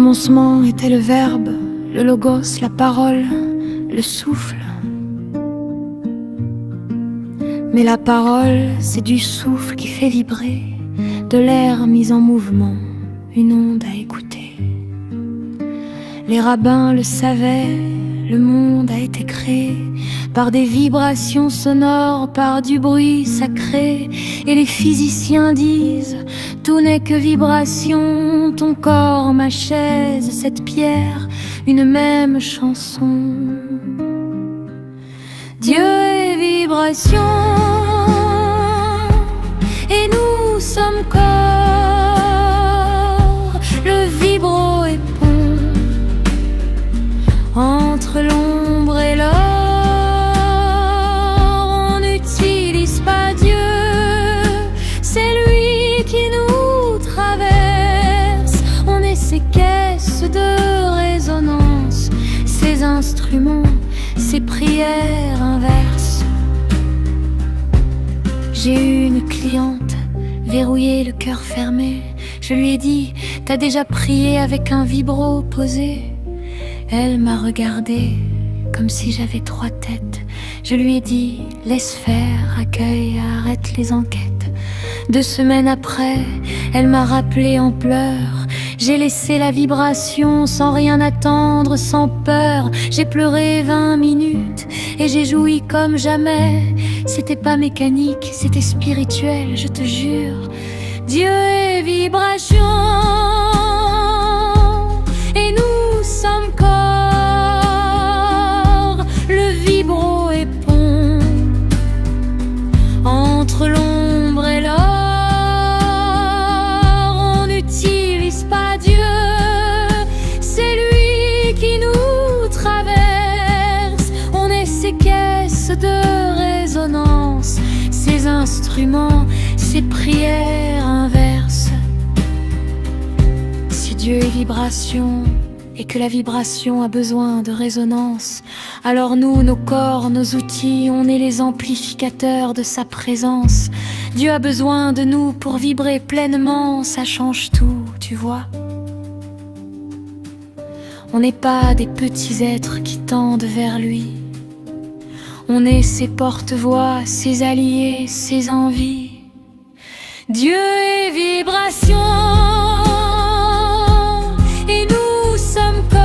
commencement était le verbe, le logos, la parole, le souffle. Mais la parole, c'est du souffle qui fait vibrer, de l'air mis en mouvement, une onde à écouter. Les rabbins le savaient, le monde a été créé par des vibrations sonores, par du bruit sacré. Et les physiciens disent, tout n'est que vibration, ton corps, ma chaise, cette pierre, une même chanson. Dieu est vibration, et nous sommes corps, le vibro est pont entre l'ombre et l'or. On n'utilise pas Dieu, c'est lui qui nous traverse. On est ces caisses de résonance, ces instruments, ces prières inverses. J'ai eu une cliente, verrouillée, le cœur fermé. Je lui ai dit, t'as déjà prié avec un vibro posé? Elle m'a regardé comme si j'avais 3 têtes. Je lui ai dit, laisse faire, accueille, arrête les enquêtes. 2 semaines après, elle m'a rappelé en pleurs. J'ai laissé la vibration sans rien attendre, sans peur. J'ai pleuré 20 minutes et j'ai joui comme jamais. C'était pas mécanique, c'était spirituel, je te jure. Dieu est vibration, et nous sommes corps. Le vibro est pont entre l'ombre et l'or. On n'utilise pas Dieu, c'est lui qui nous traverse. On est ces caisses de résonance, ces instruments, ces prières inverses. Si Dieu est vibration et que la vibration a besoin de résonance, alors nous, nos corps, nos outils, on est les amplificateurs de sa présence. Dieu a besoin de nous pour vibrer pleinement, ça change tout, tu vois. On n'est pas des petits êtres qui tendent vers lui. On est ses porte-voix, ses alliés, ses envies. Dieu est vibration, et nous sommes corps.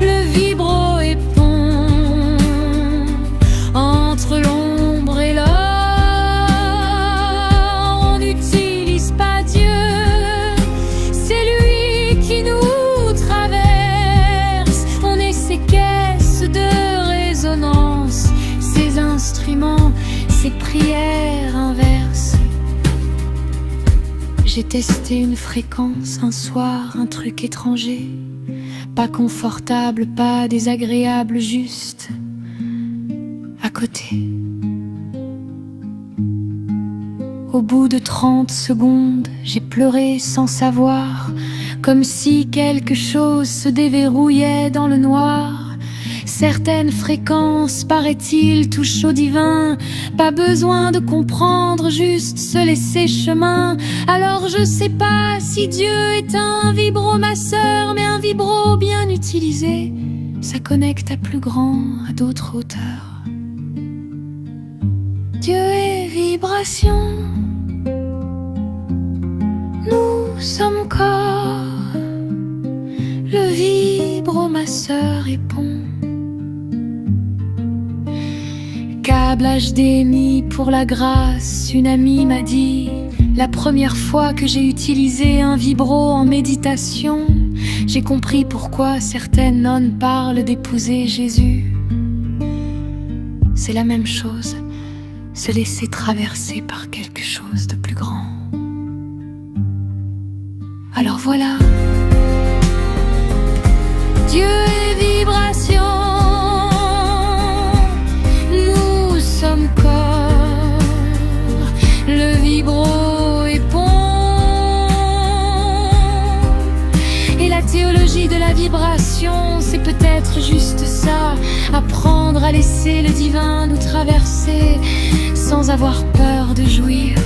Le vibro est pont entre l'ombre et l'or. On n'utilise pas Dieu, c'est lui qui nous traverse. On est ces caisses de résonance, ces instruments, ces prières inverses. J'ai testé une fréquence un soir, un truc étranger, pas confortable, pas désagréable, juste à côté. Au bout de 30 secondes, j'ai pleuré sans savoir, comme si quelque chose se déverrouillait dans le noir. Certaines fréquences, paraît-il, touchent au divin. Pas besoin de comprendre, juste se laisser chemin. Alors je sais pas si Dieu est un vibromasseur, mais un vibro bien utilisé, ça connecte à plus grand, à d'autres hauteurs. Dieu est vibration, nous sommes corps. Le vibromasseur est pont. Câble HDMI pour la grâce, une amie m'a dit, la première fois que j'ai utilisé un vibro en méditation, j'ai compris pourquoi certaines nonnes parlent d'épouser Jésus. C'est la même chose, se laisser traverser par quelque chose de plus grand. Alors voilà, Dieu est vibration, corps, le vibro est pont. Et la théologie de la vibration, c'est peut-être juste ça, apprendre à laisser le divin nous traverser sans avoir peur de jouir.